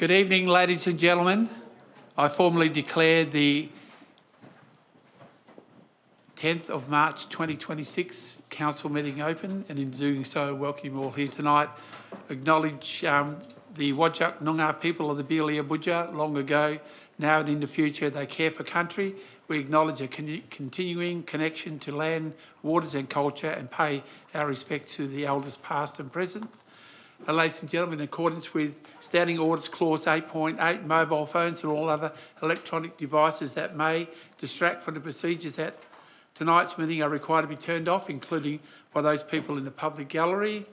Good evening, ladies and gentlemen. I formally declare the 10th of March 2026 Council meeting open, and in doing so, welcome you all here tonight. Acknowledge the Whadjuk Noongar people of the Beeliar Budja long ago, now and in the future they care for country. We acknowledge a continuing connection to land, waters and culture, and pay our respects to the elders past and present. Ladies and gentlemen, in accordance with Standing Orders Clause 8.8, mobile phones and all other electronic devices that may distract from the procedures at tonight's meeting are required to be turned off, including by those people in the public gallery.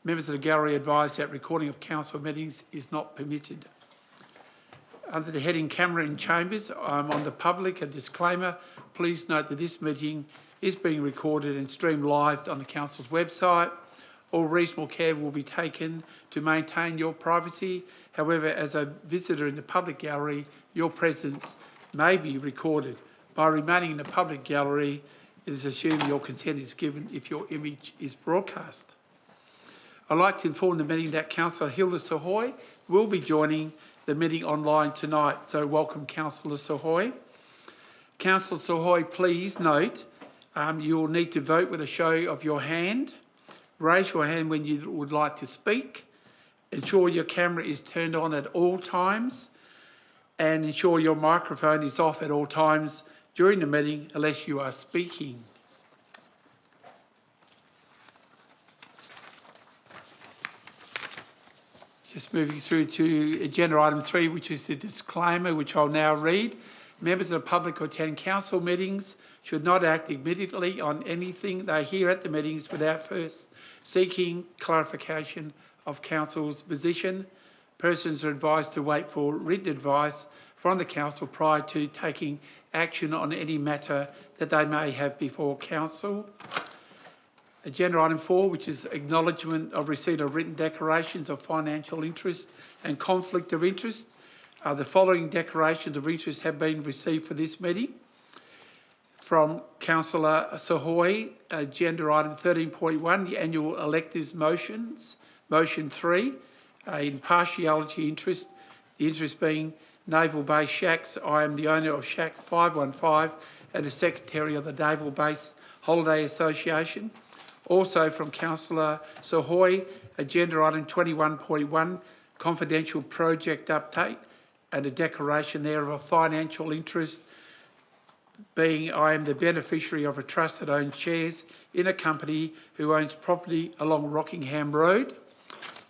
Members of the gallery advise that recording of council meetings is not permitted. Under the heading Camera in Chambers, on the public, a disclaimer. Please note that this meeting is being recorded and streamed live on the council's website. All reasonable care will be taken to maintain your privacy. However, as a visitor in the public gallery, your presence may be recorded. By remaining in the public gallery, it is assumed your consent is given if your image is broadcast. I'd like to inform the meeting that Councillor Hilda Sohoy will be joining the meeting online tonight. So welcome, Councillor Sohoy. Councillor Sohoy, please note you will need to vote with a show of your hand. Raise your hand when you would like to speak. Ensure your camera is turned on at all times, and ensure your microphone is off at all times during the meeting unless you are speaking. Just moving through to agenda item 3, which is the disclaimer, which I'll now read. Members of the public who attend council meetings should not act immediately on anything they hear at the meetings without first seeking clarification of council's position. Persons are advised to wait for written advice from the council prior to taking action on any matter that they may have before council. Agenda item 4, which is acknowledgement of receipt of written declarations of financial interest and conflict of interest. The following declarations of interest have been received for this meeting. From Councillor Sohoy, agenda item 13.1, the annual electors motions. Motion 3, impartiality interest, the interest being Naval Base Shacks. I am the owner of Shack 515 and the Secretary of the Naval Base Holiday Association. Also from Councillor Sohoy, agenda item 21.1, confidential project update, and a declaration there of a financial interest being I am the beneficiary of a trust that owns shares in a company who owns property along Rockingham Road.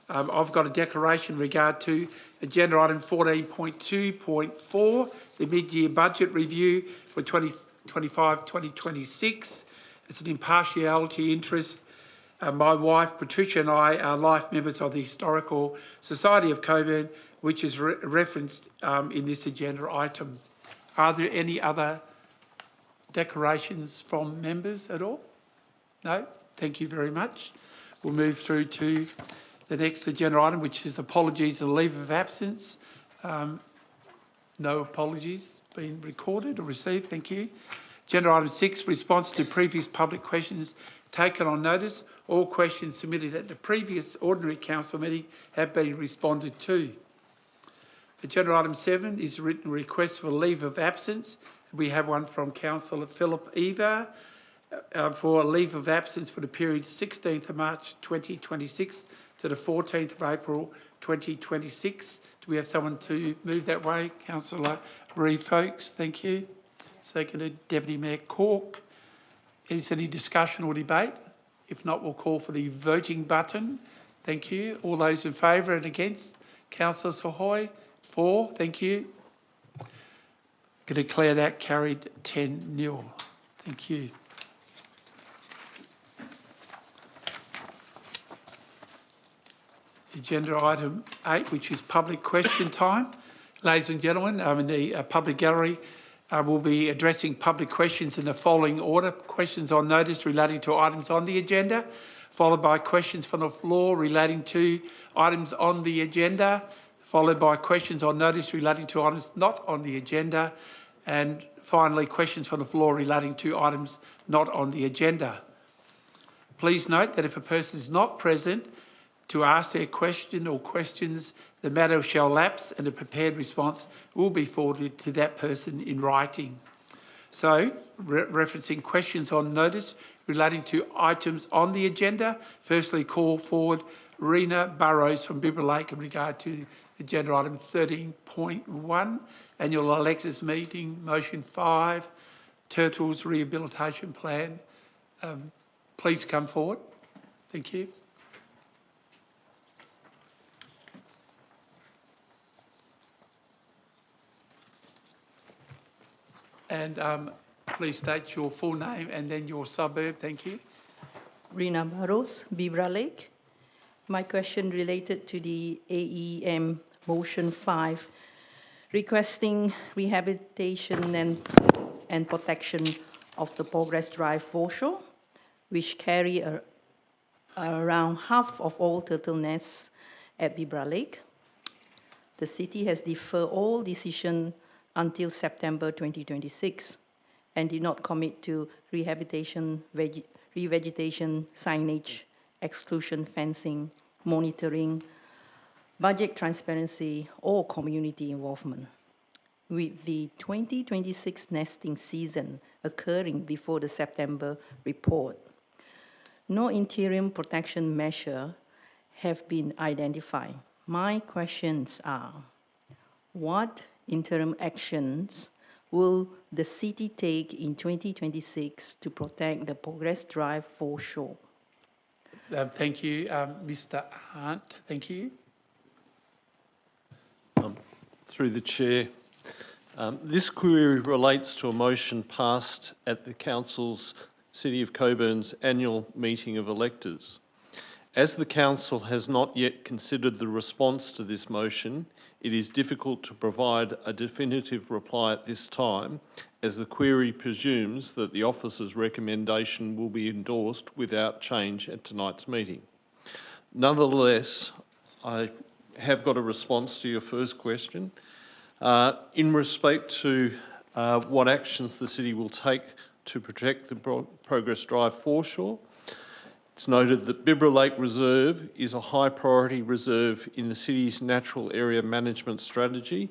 I've got a declaration in regard to agenda item 14.2.4, the mid-year budget review for 2025-2026. It's an impartiality interest. My wife, Patricia, and I are life members of the Historical Society of Coburn, which is referenced in this agenda item. Are there any other declarations from members at all? No? Thank you very much. We'll move through to the next agenda item, which is apologies and leave of absence. No apologies being recorded or received. Thank you. Agenda item 6, response to previous public questions taken on notice. All questions submitted at the previous ordinary council meeting have been responded to. Agenda item 7 is a written request for leave of absence. We have one from Councillor Philip Eva for a leave of absence for the period 16th of March 2026 to the 14th of April 2026. Do we have someone to move that way? Councillor Reid Folks, thank you. Seconded, Deputy Mayor Cork. Is there any discussion or debate? If not, we'll call for the voting button. Thank you. All those in favour and against? Councillor Sohoy? For. Thank you. I declare that carried 10-0. Thank you. Agenda item 8, which is public question time. Ladies and gentlemen, in the public gallery, we'll be addressing public questions in the following order. Questions on notice relating to items on the agenda, followed by questions from the floor relating to items on the agenda, followed by questions on notice relating to items not on the agenda, and finally questions from the floor relating to items not on the agenda. Please note that if a person is not present to ask their question or questions, the matter shall lapse and a prepared response will be forwarded to that person in writing. So, referencing questions on notice relating to items on the agenda, firstly call forward Rena Burrows from Bibra Lake in regard to agenda item 13.1, Annual Electors Meeting, Motion 5, Turtles Rehabilitation Plan. Please come forward. Thank you. And please state your full name and then your suburb. Thank you. Rena Burrows, Bibra Lake. My question related to the AEM Motion 5, requesting rehabilitation and protection of the Progress Drive foreshore, which carry around half of all turtle nests at Bibra Lake. The city has deferred all decisions until September 2026 and did not commit to rehabilitation, revegetation, signage, exclusion fencing, monitoring, budget transparency, or community involvement. With the 2026 nesting season occurring before the September report, no interim protection measure have been identified. My questions are, what interim actions will the city take in 2026 to protect the Progress Drive foreshore? Thank you, Mr. Arndt. Thank you. Through the Chair, this query relates to a motion passed at the Council's City of Coburn's annual meeting of electors. As the Council has not yet considered the response to this motion, it is difficult to provide a definitive reply at this time, as the query presumes that the officer's recommendation will be endorsed without change at tonight's meeting. Nonetheless, I have got a response to your first question. In respect to what actions the City will take to protect the Progress Drive foreshore, it's noted that Bibra Lake Reserve is a high priority reserve in the City's natural area management strategy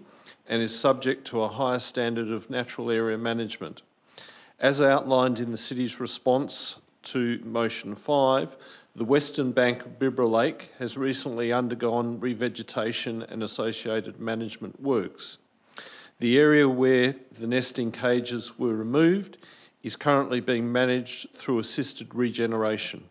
and is subject to a higher standard of natural area management. As outlined in the City's response to Motion 5, the western bank of Bibra Lake has recently undergone revegetation and associated management works. The area where the nesting cages were removed is currently being managed through assisted regeneration.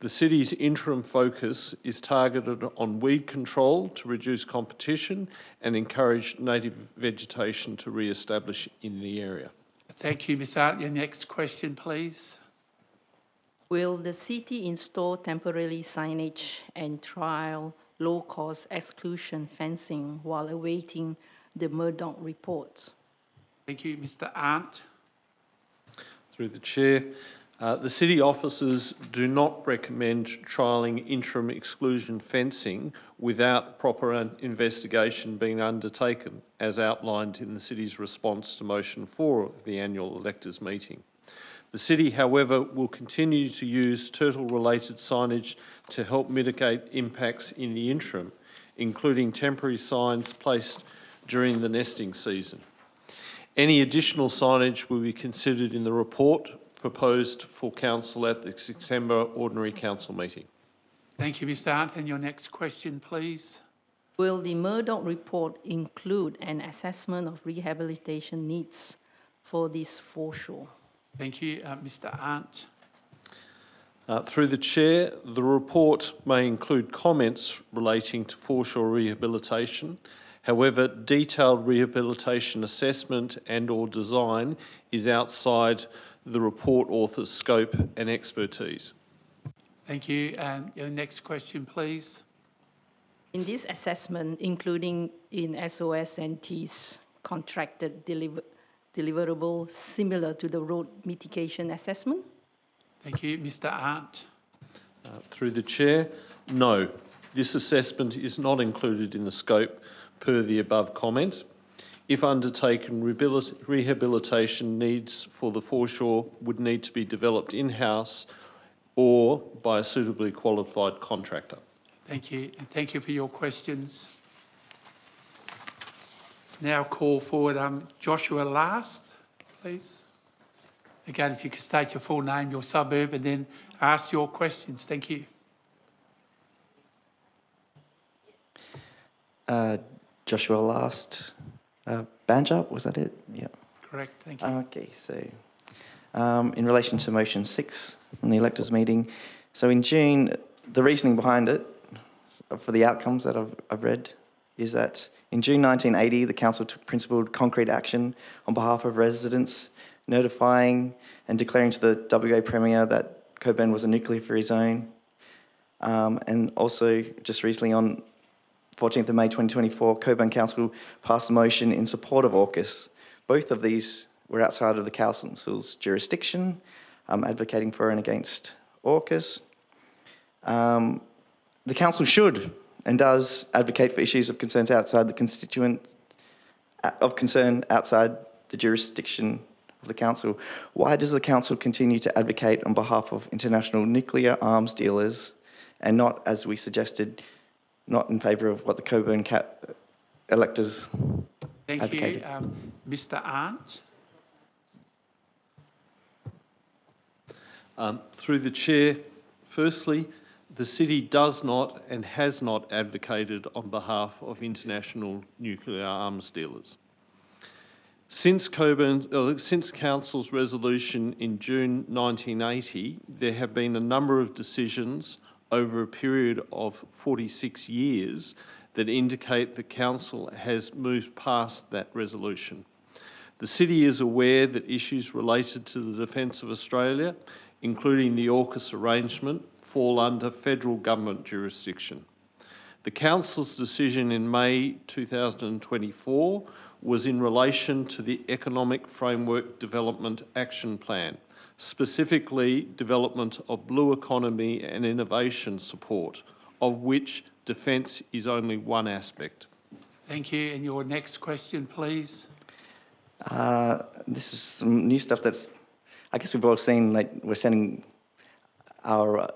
The City's interim focus is targeted on weed control to reduce competition and encourage native vegetation to re-establish in the area. Thank you, Ms. Arndt. Your next question, please. Will the city install temporary signage and trial low-cost exclusion fencing while awaiting the Murdoch reports? Thank you, Mr. Arndt. Through the Chair, the City officers do not recommend trialling interim exclusion fencing without proper investigation being undertaken, as outlined in the City's response to Motion 4 of the annual electors meeting. The City, however, will continue to use turtle-related signage to help mitigate impacts in the interim, including temporary signs placed during the nesting season. Any additional signage will be considered in the report proposed for Council at the September Ordinary Council meeting. Thank you, Mr. Arndt. And your next question, please. Will the Murdoch report include an assessment of rehabilitation needs for this foreshore? Thank you, Mr. Arndt. Through the Chair, the report may include comments relating to foreshore rehabilitation. However, detailed rehabilitation assessment and/or design is outside the report author's scope and expertise. Thank you. And your next question, please. In this assessment, including in SOS&T's contracted deliverable similar to the road mitigation assessment? Thank you. Mr. Arndt. Through the Chair, no. This assessment is not included in the scope per the above comment. If undertaken, rehabilitation needs for the foreshore would need to be developed in-house or by a suitably qualified contractor. Thank you. And thank you for your questions. Now call forward Joshua Last, please. Again, if you could state your full name, your suburb, and then ask your questions. Thank you. Joshua Last. Banjar, was that it? Yeah. Correct. Thank you. Okay, so in relation to motion 6 in the electors meeting, so in June, the reasoning behind it for the outcomes that I've read is that in June 1980, the council took principled concrete action on behalf of residents, notifying and declaring to the WA Premier that Coburn was a nuclear-free zone. And also, just recently on 14th of May 2024, Coburn Council passed a motion in support of AUKUS. Both of these were outside of the council's jurisdiction, advocating for and against AUKUS. The council should and does advocate for issues of concerns outside the concern outside the jurisdiction of the council. Why does the council continue to advocate on behalf of international nuclear arms dealers and not, as we suggested, not in favour of what the Coburn electors advocated? Thank you. Mr. Arndt. Through the Chair, firstly, the City does not and has not advocated on behalf of international nuclear arms dealers. Since Council's resolution in June 1980, there have been a number of decisions over a period of 46 years that indicate the Council has moved past that resolution. The City is aware that issues related to the defence of Australia, including the AUKUS arrangement, fall under federal government jurisdiction. The Council's decision in May 2024 was in relation to the Economic Framework Development Action Plan, specifically development of blue economy and innovation support, of which defence is only one aspect. Thank you. And your next question, please. This is some new stuff that's, I guess we've all seen, like we're sending our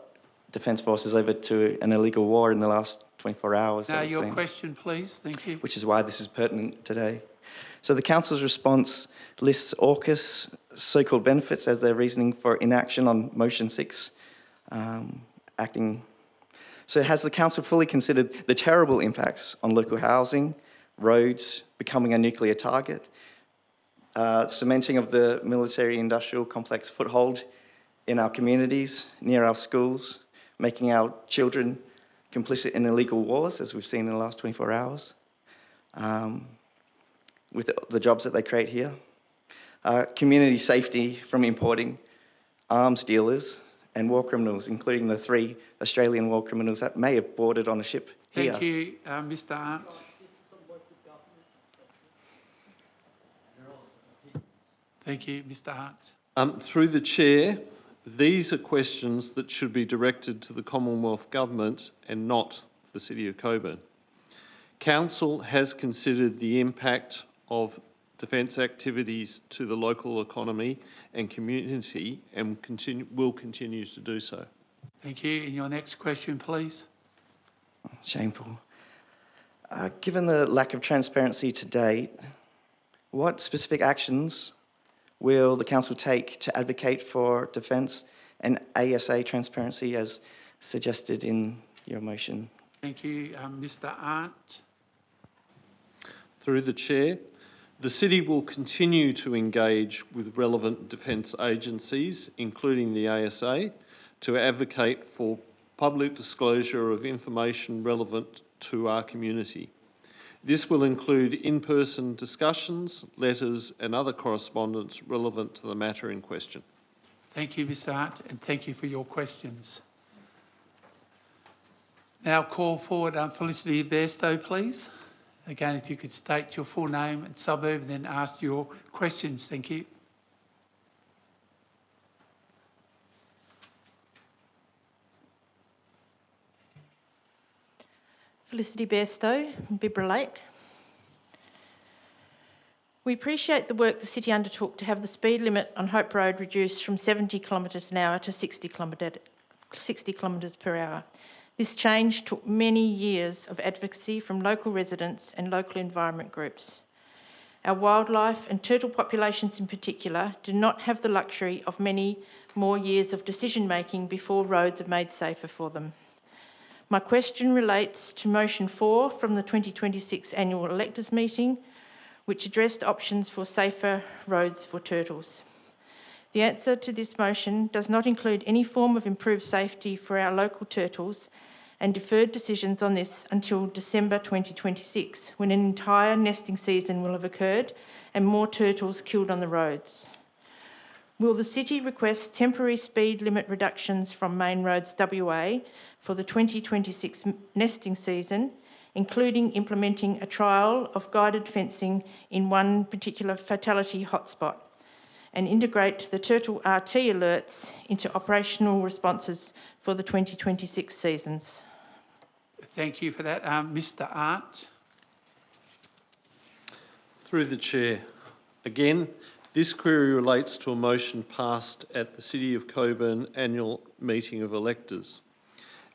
defence forces over to an illegal war in the last 24 hours. Now your question, please. Thank you. Which is why this is pertinent today. So the Council's response lists AUKUS so-called benefits as their reasoning for inaction on motion 6, acting. So has the Council fully considered the terrible impacts on local housing, roads, becoming a nuclear target, cementing of the military-industrial complex foothold in our communities, near our schools, making our children complicit in illegal wars, as we've seen in the last 24 hours, with the jobs that they create here, community safety from importing arms dealers and war criminals, including the 3 Australian war criminals that may have boarded on a ship here. Thank you, Mr. Arndt. Thank you, Mr. Arndt. Through the Chair, these are questions that should be directed to the Commonwealth Government and not the City of Coburn. Council has considered the impact of defence activities to the local economy and community and will continue to do so. Thank you. And your next question, please. Shameful. Given the lack of transparency to date, what specific actions will the Council take to advocate for defence and ASA transparency as suggested in your motion? Thank you, Mr. Arndt. Through the Chair, the City will continue to engage with relevant defence agencies, including the ASA, to advocate for public disclosure of information relevant to our community. This will include in-person discussions, letters and other correspondence relevant to the matter in question. Thank you, Mr. Arndt, and thank you for your questions. Now call forward Felicity Bairstow, please. Again, if you could state your full name and suburb and then ask your questions. Thank you. Felicity Bairstow, Bibra Lake. We appreciate the work the City undertook to have the speed limit on Hope Road reduced from 70 kilometres an hour to 60 kilometres per hour. This change took many years of advocacy from local residents and local environment groups. Our wildlife and turtle populations in particular do not have the luxury of many more years of decision making before roads are made safer for them. My question relates to motion 4 from the 2026 annual electors meeting, which addressed options for safer roads for turtles. The answer to this motion does not include any form of improved safety for our local turtles and deferred decisions on this until December 2026, when an entire nesting season will have occurred and more turtles killed on the roads. Will the City request temporary speed limit reductions from Main Roads WA for the 2026 nesting season, including implementing a trial of guided fencing in one particular fatality hotspot, and integrate the turtle RT alerts into operational responses for the 2026 seasons? Thank you for that. Mr Arndt. Through the Chair. Again, this query relates to a motion passed at the City of Cockburn annual meeting of electors.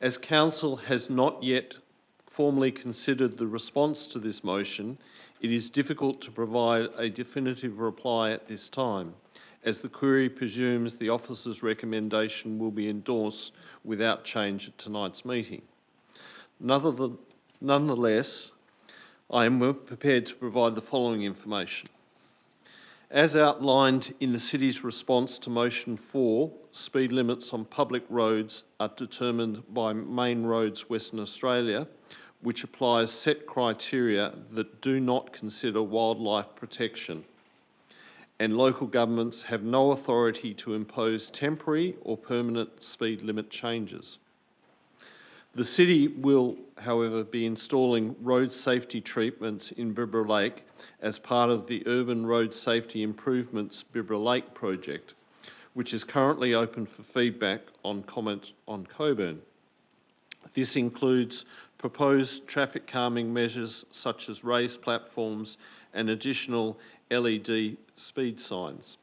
As Council has not yet formally considered the response to this motion, it is difficult to provide a definitive reply at this time, as the query presumes the officer's recommendation will be endorsed without change at tonight's meeting. Nonetheless, I am prepared to provide the following information. As outlined in the City's response to motion 4, speed limits on public roads are determined by Main Roads Western Australia, which applies set criteria that do not consider wildlife protection, and local governments have no authority to impose temporary or permanent speed limit changes. The City will, however, be installing road safety treatments in Bibra Lake as part of the Urban Road Safety Improvements Bibra Lake project, which is currently open for feedback on comment on Cockburn. This includes proposed traffic calming measures such as raised platforms and additional LED speed signs.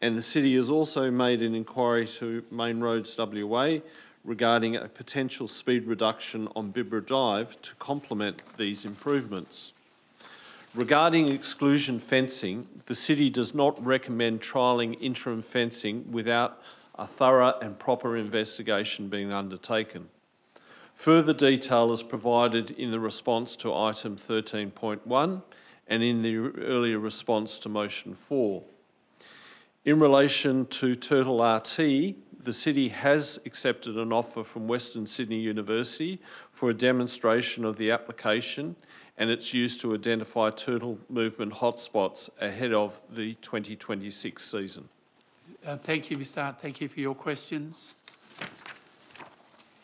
And the City has also made an inquiry to Main Roads WA regarding a potential speed reduction on Bibra Drive to complement these improvements. Regarding exclusion fencing, the City does not recommend trialling interim fencing without a thorough and proper investigation being undertaken. Further detail is provided in the response to item 13.1 and in the earlier response to motion 4. In relation to Turtle RT, the City has accepted an offer from Western Sydney University for a demonstration of the application and its use to identify turtle movement hotspots ahead of the 2026 season. Thank you, Mr Arndt. Thank you for your questions.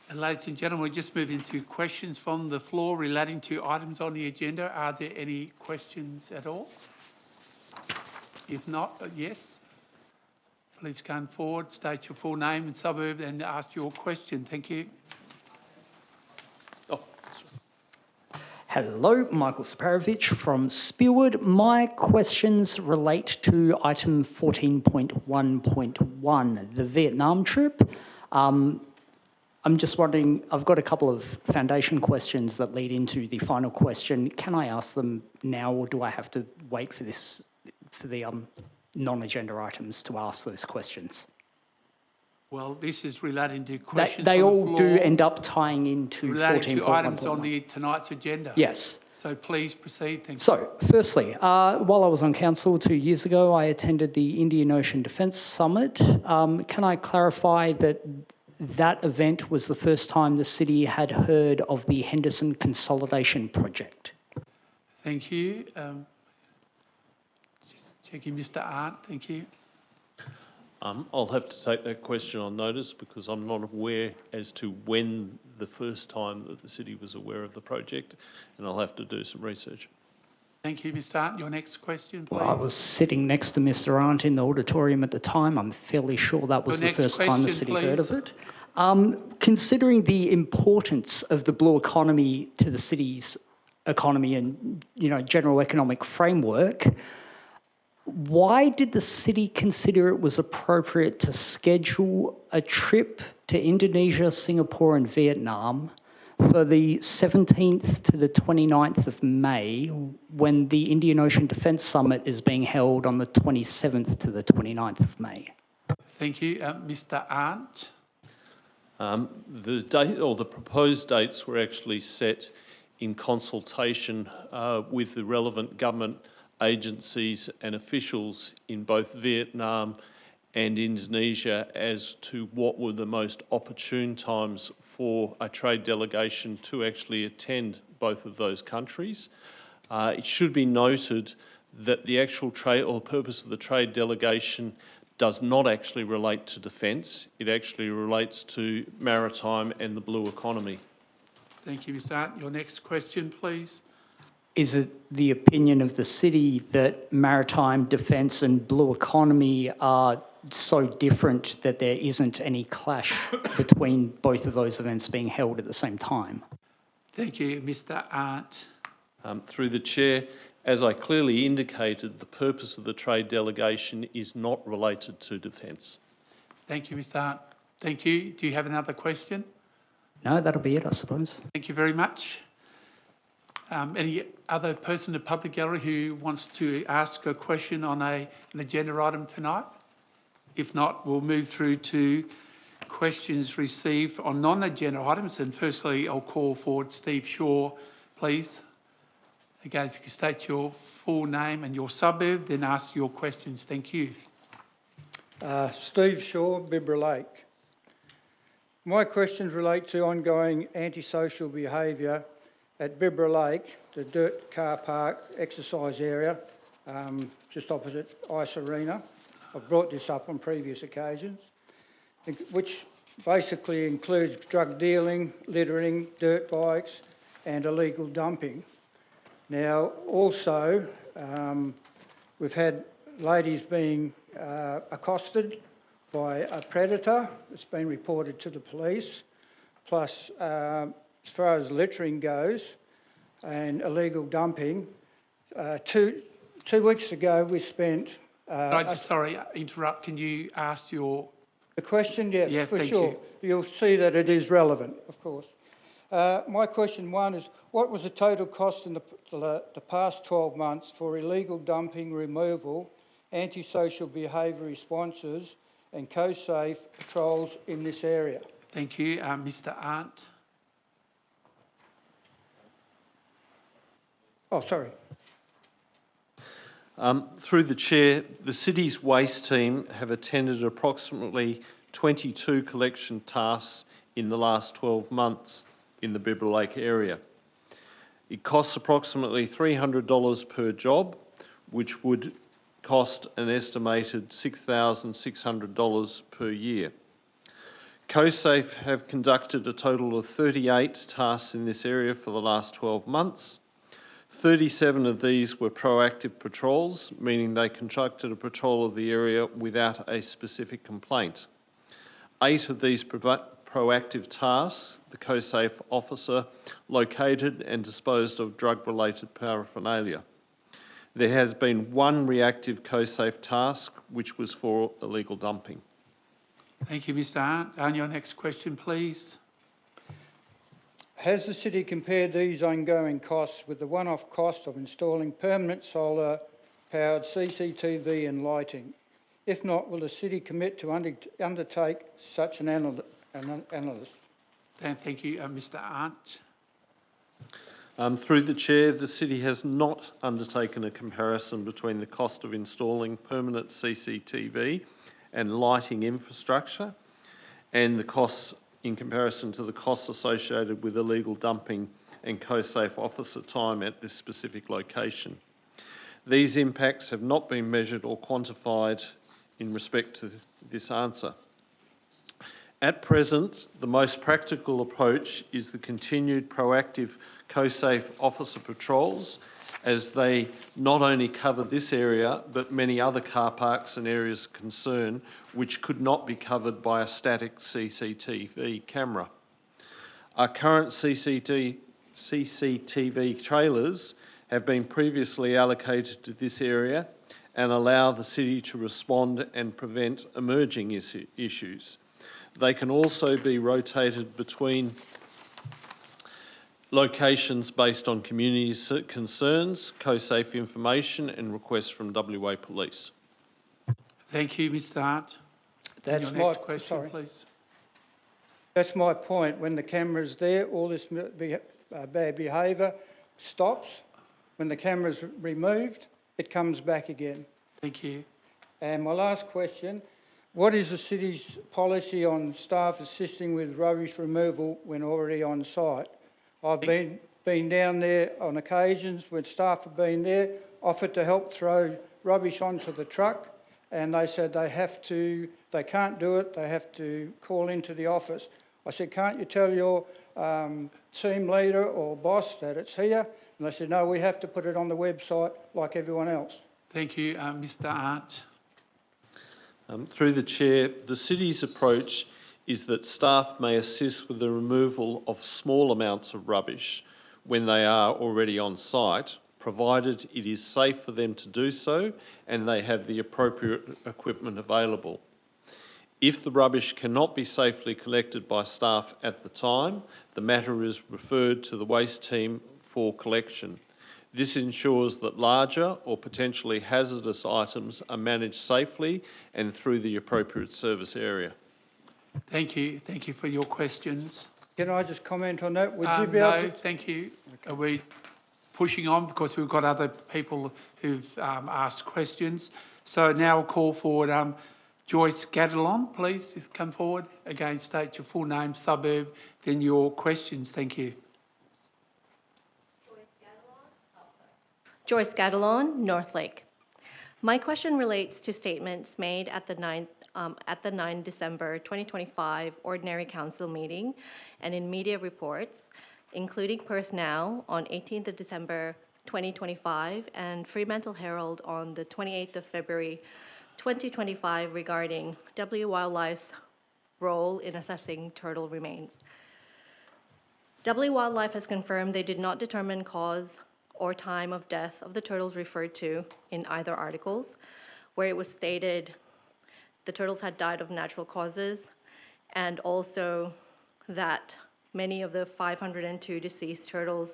And ladies and gentlemen, we just move into questions from the floor relating to items on the agenda. Are there any questions at all? If not, yes. Please come forward, state your full name and suburb and ask your question. Thank you. Hello, Michael Sparovich from Spearwood. My questions relate to item 14.1.1, the Vietnam trip. I'm just wondering, I've got a couple of foundation questions that lead into the final question. Can I ask them now, or do I have to wait for this, for the non-agenda items to ask those questions? Well, this is relating to questions They on all the floor, do end up tying into 14.1.1. relating to items on tonight's agenda. Yes. So please proceed. Thank you. So, firstly, while I was on council 2 years ago, I attended the Indian Ocean Defence Summit. Can I clarify that that event was the first time the City had heard of the Henderson Consolidation Project? Thank you. Just checking Mr Arndt. Thank you. I'll have to take that question on notice because I'm not aware as to when the first time that the City was aware of the project, and I'll have to do some research. Thank you, Mr Arndt. Your next question, please. Well, I was sitting next to Mr Arndt in the auditorium at the time. I'm fairly sure that was Your the next first time the question, City heard of please. it. Considering the importance of the blue economy to the City's economy and, general economic framework, why did the City consider it was appropriate to schedule a trip to Indonesia, Singapore and Vietnam For the 17th to the 29th of May, when the Indian Ocean Defence Summit is being held on the 27th to the 29th of May. Thank you. Mr Arndt. The date or the proposed dates were actually set in consultation with the relevant government agencies and officials in both Vietnam and Indonesia as to what were the most opportune times for a trade delegation to actually attend both of those countries. It should be noted that the actual trade or purpose of the trade delegation does not actually relate to defence. It actually relates to maritime and the blue economy. Thank you, Mr Arndt. Your next question, please. Is it the opinion of the city that maritime defence and blue economy are so different that there isn't any clash between both of those events being held at the same time? Thank you, Mr Arndt. Through the Chair, as I clearly indicated, the purpose of the trade delegation is not related to defence. Thank you, Mr Arndt. Thank you. Do you have another question? No, that'll be it, I suppose. Thank you very much. Any other person in the public gallery who wants to ask a question on an agenda item tonight? If not, we'll move through to questions received on non-agenda items. And firstly, I'll call forward Steve Shaw, please. Again, if you could state your full name and your suburb, then ask your questions. Thank you. Steve Shaw, Bibra Lake. My questions relate to ongoing antisocial behaviour at Bibra Lake, the dirt car park exercise area, just opposite Ice Arena. I've brought this up on previous occasions, which basically includes drug dealing, littering, dirt bikes and illegal dumping. Now, also, we've had ladies being accosted by a predator. It's been reported to the police. Plus, as far as littering goes and illegal dumping, 2 weeks ago we spent... sorry, interrupt. Can you ask your... The question? Yes, yeah, for thank sure. you. You'll see that it is relevant, of course. My question 1 is, what was the total cost in the past 12 months for illegal dumping removal, antisocial behaviour responses and CoSafe patrols in this area? Thank you. Mr Arndt. Oh, sorry. Through the Chair, the City's waste team have attended approximately 22 collection tasks in the last 12 months in the Bibra Lake area. It costs approximately $300 per job, which would cost an estimated $6,600 per year. CoSafe have conducted a total of 38 tasks in this area for the last 12 months. 37 of these were proactive patrols, meaning they conducted a patrol of the area without a specific complaint. 8 of these proactive tasks, the CoSafe officer located and disposed of drug-related paraphernalia. There has been 1 reactive CoSafe task, which was for illegal dumping. Thank you, Mr Arndt. And your next question, please. Has the City compared these ongoing costs with the one-off cost of installing permanent solar-powered CCTV and lighting? If not, will the City commit to undertake such an analysis? Thank you, Mr Arndt. Through the Chair, the City has not undertaken a comparison between the cost of installing permanent CCTV and lighting infrastructure and the costs in comparison to the costs associated with illegal dumping and CoSafe officer time at this specific location. These impacts have not been measured or quantified in respect to this answer. At present, the most practical approach is the continued proactive CoSafe officer patrols, as they not only cover this area but many other car parks and areas of concern which could not be covered by a static CCTV camera. Our current CCTV trailers have been previously allocated to this area and allow the City to respond and prevent emerging issues. They can also be rotated between locations based on community concerns, co-safe information and requests from WA Police. Thank you, Mr Hart. That's Your my next question, sorry. please. That's my point. When the camera's there, all this bad behaviour stops. When the camera's removed, it comes back again. Thank you. And my last question, what is the city's policy on staff assisting with rubbish removal when already on site? I've been down there on occasions when staff have been there, offered to help throw rubbish onto the truck, and they said they can't do it, they have to call into the office. I said, can't you tell your team leader or boss that it's here? And they said, no, we have to put it on the website like everyone else. Thank you, Mr Hart. Through the Chair, the City's approach is that staff may assist with the removal of small amounts of rubbish when they are already on site, provided it is safe for them to do so and they have the appropriate equipment available. If the rubbish cannot be safely collected by staff at the time, the matter is referred to the waste team for collection. This ensures that larger or potentially hazardous items are managed safely and through the appropriate service area. Thank you. Thank you for your questions. Can I just comment on that? Would you be able No, to... thank you. Are we pushing on because we've got other people who've asked questions? So now I'll call forward Joyce Gadalon, please come forward. Again, state your full name, suburb, then your questions. Thank you. Joyce Gadalon, Northlake. My question relates to statements made at the 9 December 2025 Ordinary Council meeting and in media reports, including Personnel on 18th of December 2025 and Fremantle Herald on the 28th of February 2025 regarding W Wildlife's role in assessing turtle remains. W Wildlife has confirmed they did not determine cause or time of death of the turtles referred to in either articles, where it was stated the turtles had died of natural causes, and also that many of the 502 deceased turtles'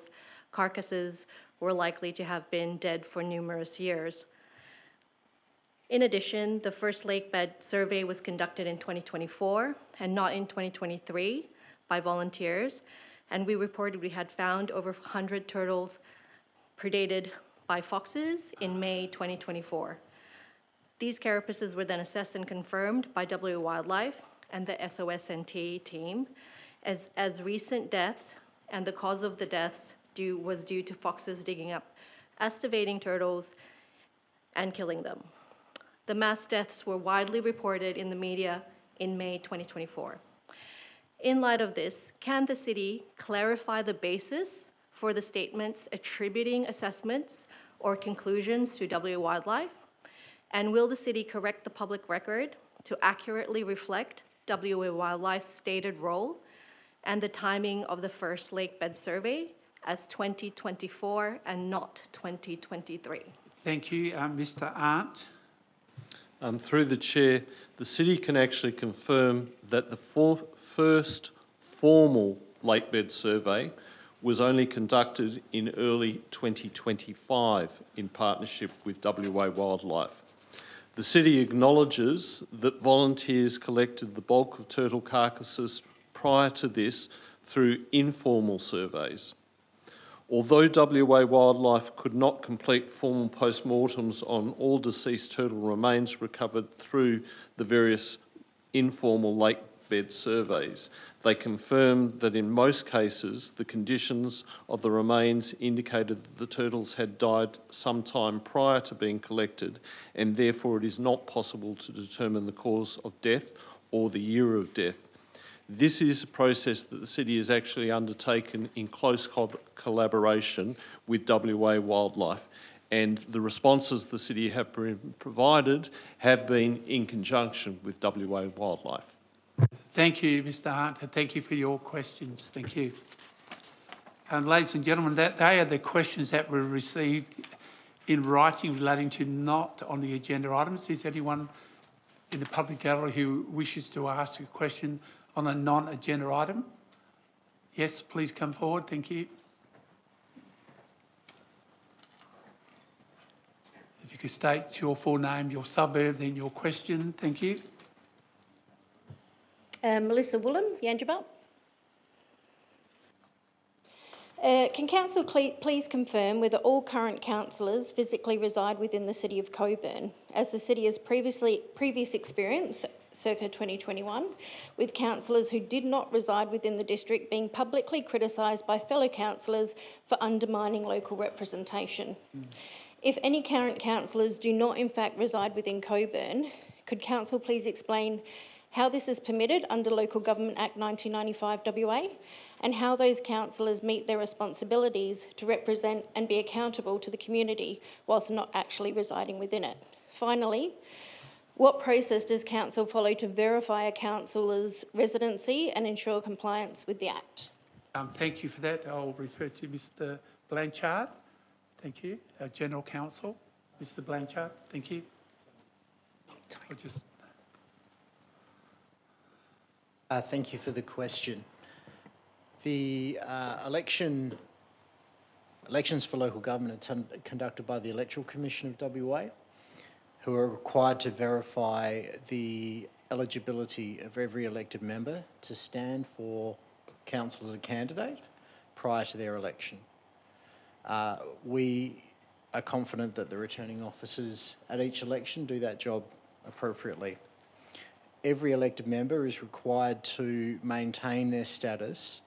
carcasses were likely to have been dead for numerous years. In addition, the first lake bed survey was conducted in 2024 and not in 2023 by volunteers, and we reported we had found over 100 turtles predated by foxes in May 2024. These carapaces were then assessed and confirmed by W Wildlife and the SOSNT team as recent deaths, and the cause of the deaths was due to foxes digging up estivating turtles and killing them. The mass deaths were widely reported in the media in May 2024. In light of this, can the city clarify the basis for the statements attributing assessments or conclusions to W Wildlife? And will the city correct the public record to accurately reflect W Wildlife's stated role and the timing of the first lake bed survey as 2024 and not 2023? Thank you, Mr Arndt. Through the Chair, the City can actually confirm that the first formal lakebed survey was only conducted in early 2025 in partnership with WA Wildlife. The City acknowledges that volunteers collected the bulk of turtle carcasses prior to this through informal surveys. Although WA Wildlife could not complete formal postmortems on all deceased turtle remains recovered through the various informal lakebed surveys, they confirmed that in most cases the conditions of the remains indicated that the turtles had died sometime prior to being collected, and therefore it is not possible to determine the cause of death or the year of death. This is a process that the City has actually undertaken in close collaboration with WA Wildlife, and the responses the City have provided have been in conjunction with WA Wildlife. Thank you, Mr Hart, and thank you for your questions. Thank you. And ladies and gentlemen, they are the questions that were received in writing relating to not on the agenda items. Is anyone in the public gallery who wishes to ask a question on a non-agenda item? Yes, please come forward. Thank you. you could state your full name, your suburb, then your question. Thank you. Melissa Woolham, Yangebup. Can Council please confirm whether all current councillors physically reside within the City of Cockburn, as the City has previous experience, circa 2021, with councillors who did not reside within the district being publicly criticised by fellow councillors for undermining local representation? If any current councillors do not in fact reside within Cockburn, could Council please explain how this is permitted under Local Government Act 1995 WA, and how those councillors meet their responsibilities to represent and be accountable to the community whilst not actually residing within it? Finally, what process does Council follow to verify a councillor's residency and ensure compliance with the Act? Thank you for that. I'll refer to Mr Blanchard. Thank you. Our General Counsel, Mr Blanchard. Thank you. Thank you for the question. The elections for local government are conducted by the Electoral Commission of WA, who are required to verify the eligibility of every elected member to stand for council as a candidate prior to their election. We are confident that the returning officers at each election do that job appropriately. Every elected member is required to maintain their status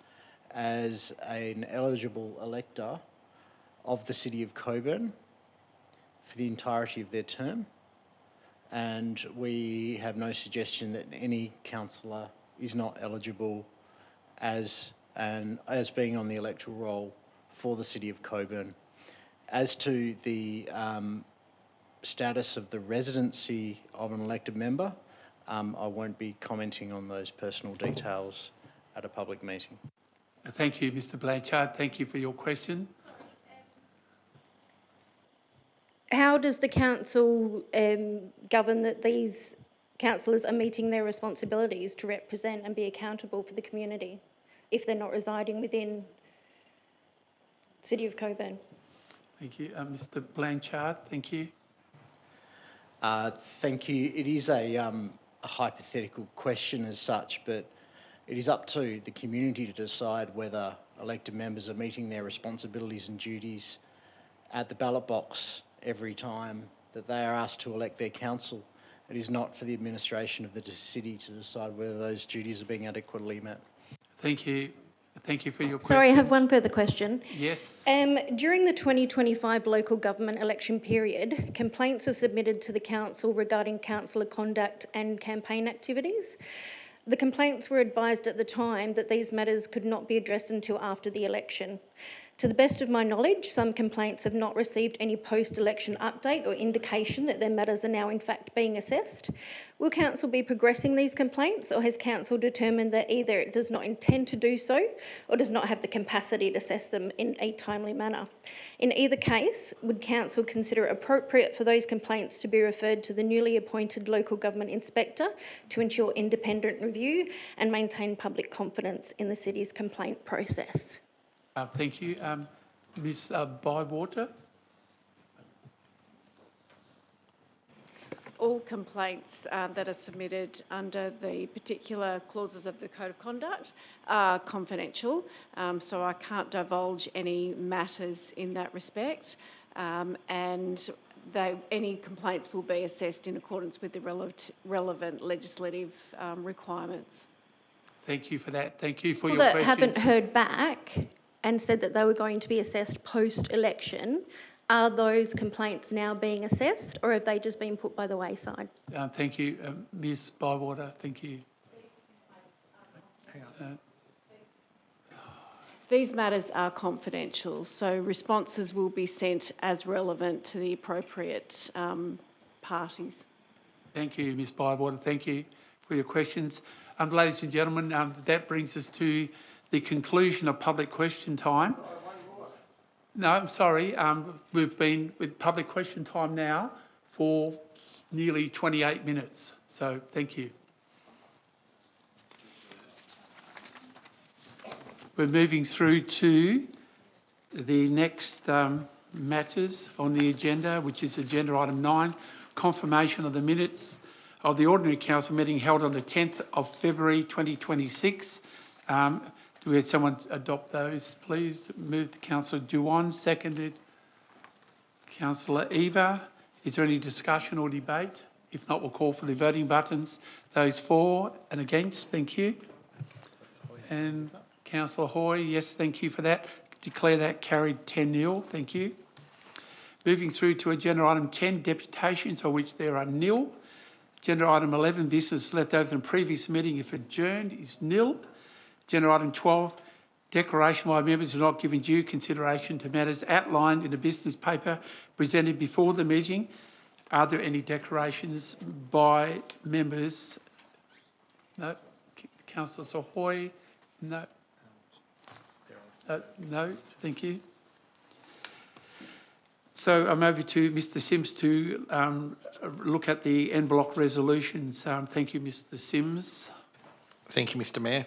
as an eligible elector of the City of Cockburn for the entirety of their term, and we have no suggestion that any councillor is not eligible as being on the electoral roll for the City of Cockburn. As to the status of the residency of an elected member, I won't be commenting on those personal details at a public meeting. Thank you, Mr Blanchard. Thank you for your question. How does the Council govern that these councillors are meeting their responsibilities to represent and be accountable for the community if they're not residing within the City of Cockburn? Thank you. Mr Blanchard, thank you. Thank you. It is a hypothetical question as such, but it is up to the community to decide whether elected members are meeting their responsibilities and duties at the ballot box every time that they are asked to elect their council. It is not for the administration of the city to decide whether those duties are being adequately met. Thank you. Thank you for your question. Sorry, I have one further question. Yes. During the 2025 local government election period, complaints were submitted to the Council regarding councillor conduct and campaign activities. The complaints were advised at the time that these matters could not be addressed until after the election. To the best of my knowledge, some complaints have not received any post-election update or indication that their matters are now in fact being assessed. Will Council be progressing these complaints, or has Council determined that either it does not intend to do so or does not have the capacity to assess them in a timely manner? In either case, would Council consider it appropriate for those complaints to be referred to the newly appointed local government inspector to ensure independent review and maintain public confidence in the City's complaint process? Thank you. Ms Bywater. All complaints that are submitted under the particular clauses of the Code of Conduct are confidential, so I can't divulge any matters in that respect, and any complaints will be assessed in accordance with the relevant legislative requirements. Thank you for that. Thank you for your that questions. Haven't heard back and said that they were going to be assessed post-election. Are those complaints now being assessed, or have they just been put by the wayside? Thank you. Ms Bywater, thank you. These matters are confidential, so responses will be sent as relevant to the appropriate parties. Thank you, Ms Bywater. Thank you for your questions. Ladies and gentlemen, that brings us to the conclusion of public question time. No, I'm sorry. We've been with public question time now for nearly 28 minutes. So thank you. We're moving through to the next matters on the agenda, which is agenda item 9, confirmation of the minutes of the ordinary council meeting held on the 10th of February 2026. Do we have someone adopt those, please? Moved Councillor Duan, seconded Councillor Eva. Is there any discussion or debate? If not, we'll call for the voting buttons. Those for and against, thank you. And Councillor Hoy, yes, thank you for that. Declare that carried 10-0, thank you. Moving through to agenda item 10, deputations, of which there are nil. Agenda item 11, business left over from previous meeting, if adjourned, is nil. Agenda item 12, declaration by members who are not given due consideration to matters outlined in the business paper presented before the meeting. Are there any declarations by members? No. Councillor Sohoy? No. No, thank you. So I'm over to Mr Sims to look at the en bloc resolutions. Thank you, Mr Sims. Thank you, Mr Mayor.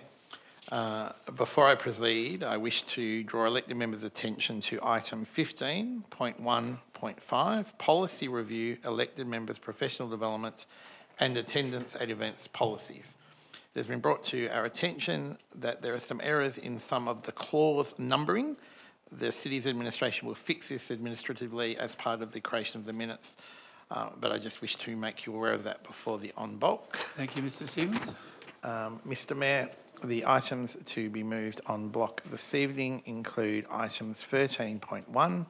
Before I proceed, I wish to draw elected members' attention to item 15.1.5, policy review, elected members' professional development and attendance at events policies. It has been brought to our attention that there are some errors in some of the clause numbering. The City's administration will fix this administratively as part of the creation of the minutes, but I just wish to make you aware of that before the en bloc. Thank you, Mr Sims. Mr Mayor, the items to be moved en bloc this evening include items 13.1,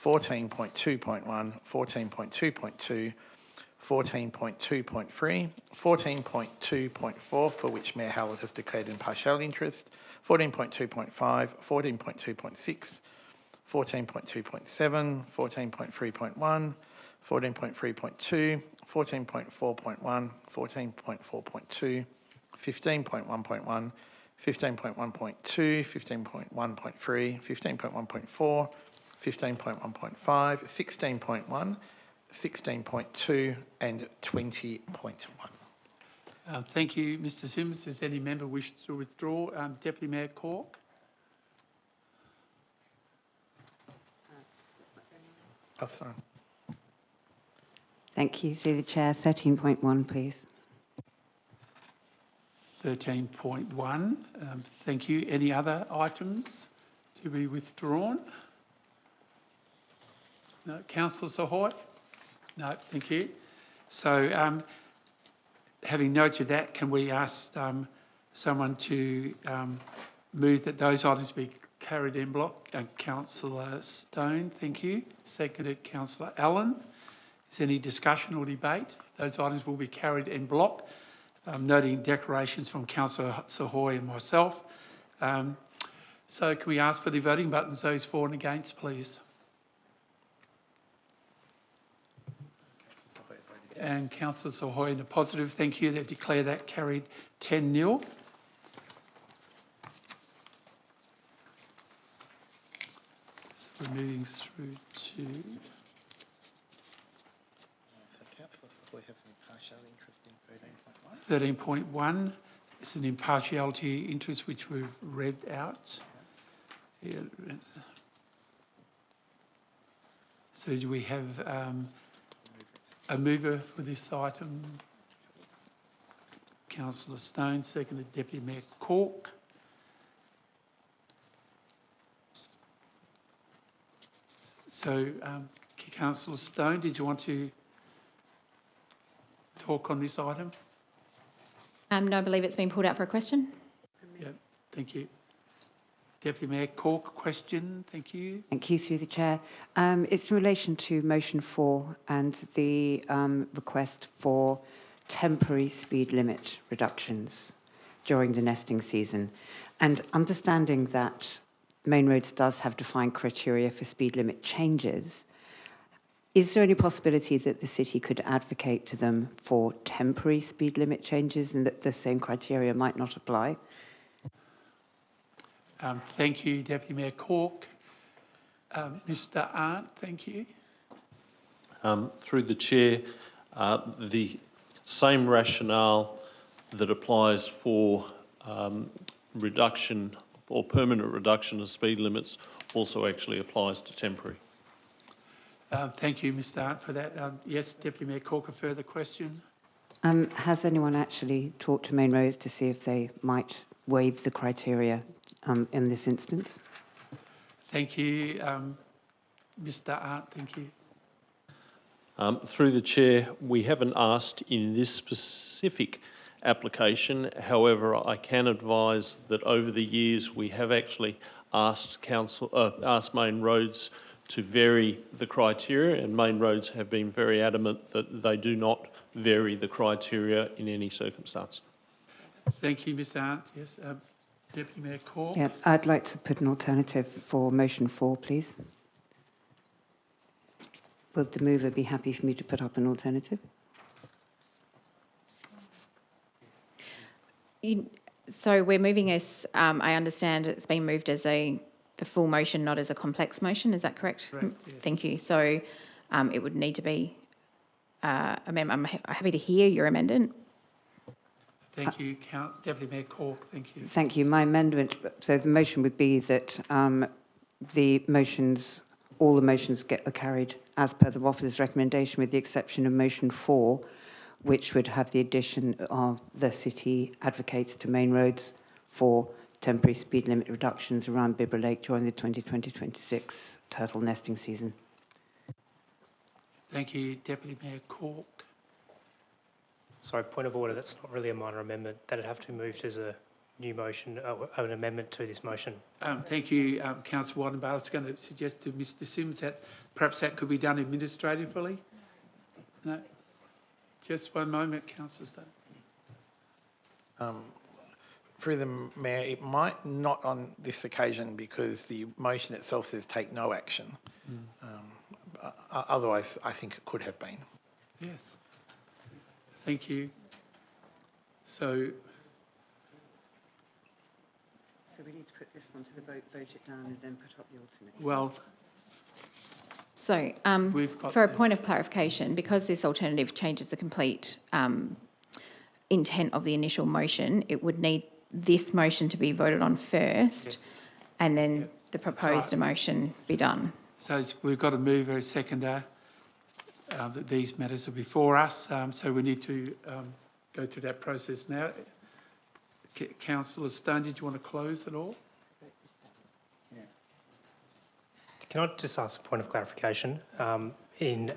14.2.1, 14.2.2, 14.2.3, 14.2.4, for which Mayor Howard has declared impartial interest, 14.2.5, 14.2.6, 14.2.7, 14.3.1, 14.3.2, 14.4.1, 14.4.2, 15.1.1, 15.1.2, 15.1.3, 15.1.4, 15.1.5, 16.1, 16.2 and 20.1. Thank you, Mr Sims. Does any member wish to withdraw? Deputy Mayor Cork. Oh, sorry. Thank you. Through the Chair, 13.1, please. 13.1. Thank you. Any other items to be withdrawn? No. Councillor Sohoy? No, thank you. So, having noted that, can we ask someone to move that those items be carried en bloc? Councillor Stone, thank you. Seconded, Councillor Allen. Is there any discussion or debate? Those items will be carried en bloc, noting declarations from Councillor Sohoy and myself. So can we ask for the voting buttons, those for and against, please? And Councillor Sohoy in the positive, thank you. They declare that carried 10-0. So we're moving through to... So Councillor Sohoy has an impartial interest in 13.1. 13.1. It's an impartiality interest which we've read out. Yeah. So do we have a mover for this item? Councillor Stone, seconded Deputy Mayor Cork. So, Councillor Stone, did you want to talk on this item? No, I believe it's been pulled out for a question. Yeah, thank you. Deputy Mayor Cork, question, thank you. Thank you, through the Chair. It's in relation to motion 4 and the request for temporary speed limit reductions during the nesting season. And understanding that Main Roads does have defined criteria for speed limit changes, is there any possibility that the City could advocate to them for temporary speed limit changes and that the same criteria might not apply? Thank you, Deputy Mayor Cork. Mr Arndt, thank you. Through the Chair, the same rationale that applies for reduction or permanent reduction of speed limits also actually applies to temporary. Thank you, Mr Hart, for that. Yes, Deputy Mayor Cork, a further question? Has anyone actually talked to Main Roads to see if they might waive the criteria in this instance? Thank you. Mr Hart, thank you. Through the Chair, we haven't asked in this specific application. However, I can advise that over the years we have actually asked Main Roads to vary the criteria, and Main Roads have been very adamant that they do not vary the criteria in any circumstance. Thank you, Mr Hart. Yes, Deputy Mayor Cork. Yeah, I'd like to put an alternative for motion 4, please. Would the mover be happy for me to put up an alternative? So we're moving as, I understand it's been moved as the full motion, not as a complex motion. Is that correct? Correct, yes. Thank you. So it would need to be amendment. I'm happy to hear your amendment. Thank you, Deputy Mayor Cork. Thank you. Thank you. My amendment, so the motion would be that all the motions are carried as per the officer's recommendation, with the exception of motion 4, which would have the addition of the city advocates to Main Roads for temporary speed limit reductions around Bibra Lake during the 2020-26 turtle nesting season. Thank you, Deputy Mayor Cork. Sorry, point of order. That's not really a minor amendment. That'd have to be moved as a new motion, an amendment to this motion. Thank you, Councillor Wattenbar. I was going to suggest to Mr Sims that perhaps that could be done administratively. No? Just one moment, Councillor Stone. Through the Mayor, it might not on this occasion because the motion itself says take no action. Otherwise, I think it could have been. Yes. Thank you. So we need to put this one to the vote it down, and then put up the alternate. Well, so for a point of clarification, because this alternative changes the complete intent of the initial motion, it would need this motion to be voted on first, yes, and then the proposed motion be done. So we've got a mover, a seconder. That these matters are before us, so we need to go through that process now. Councillor Stone, did you want to close at all? Can I just ask a point of clarification? In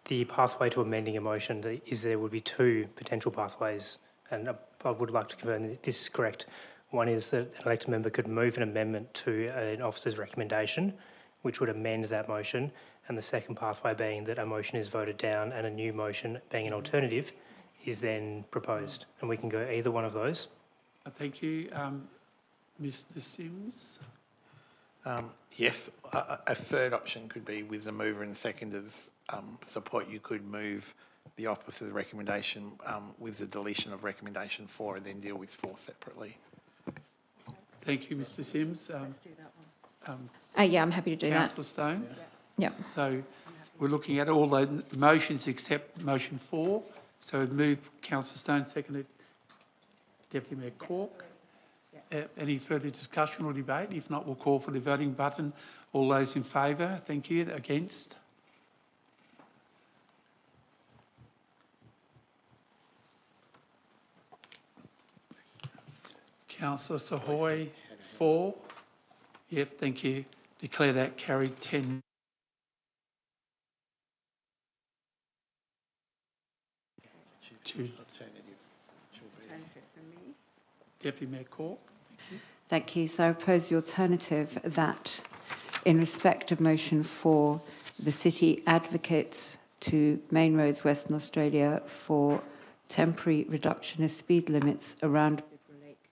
the pathway to amending a motion, there would be 2 potential pathways, and I would like to confirm that this is correct. One is that an elected member could move an amendment to an officer's recommendation, which would amend that motion, and the second pathway being that a motion is voted down and a new motion, being an alternative, is then proposed. And we can go either one of those. Thank you. Mr Sims? Yes, a third option could be with the mover and seconder's support. You could move the officer's recommendation with the deletion of recommendation 4 and then deal with 4 separately. Thank you, Mr Sims. Let's do that one. Yeah, I'm happy to do that. Councillor Stone? Yeah. So we're looking at all the motions except motion 4. So we've moved Councillor Stone, seconded Deputy Mayor Cork. Any further discussion or debate? If not, we'll call for the voting button. All those in favour? Thank you. Against? Councillor Sahoy, 4. Yep, thank you. Declare that carried 10. Deputy Mayor Cork. Thank you. So I propose the alternative that in respect of motion 4, the city advocates to Main Roads Western Australia for temporary reduction of speed limits around Bibra Lake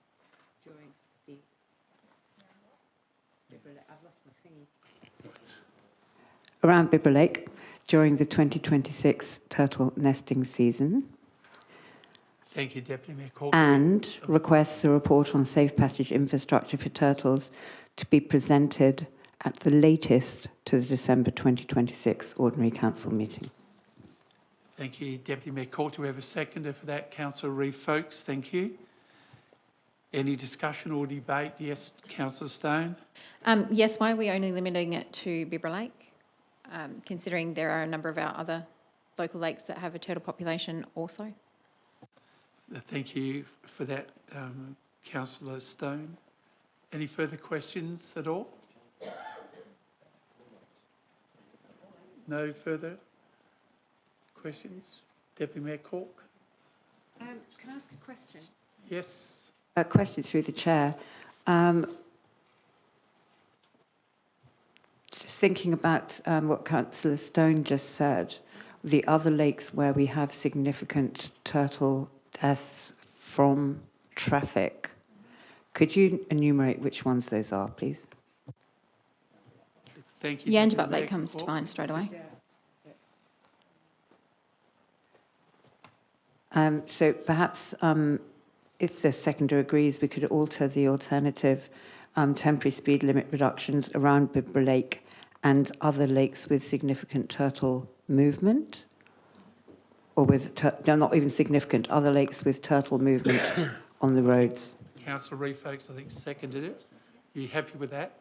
during the around Bibra Lake during the 2026 turtle nesting season. Thank you, Deputy Mayor Cork. And requests a report on safe passage infrastructure for turtles to be presented at the latest to the December 2026 Ordinary Council meeting. Thank you, Deputy Mayor Cork. Do we have a seconder for that? Councillor Reeve-Folkes, thank you. Any discussion or debate? Yes, Councillor Stone. Yes, why are we only limiting it to Bibra Lake? considering there are a number of our other local lakes that have a turtle population also. Thank you for that, Councillor Stone. Any further questions at all? No further questions? Deputy Mayor Cork? Can I ask a question? Yes. A question through the chair. Just thinking about what Councillor Stone just said, the other lakes where we have significant turtle deaths from traffic, could you enumerate which ones those are, please? Thank you. Yangebup Lake comes to mind straight away. So perhaps if the seconder agrees, we could alter the alternative temporary speed limit reductions around Bibra Lake and other lakes with significant turtle movement, or with, no, not even significant, other lakes with turtle movement on the roads. Councillor Reeve Folks, I think, seconded it. Are you happy with that?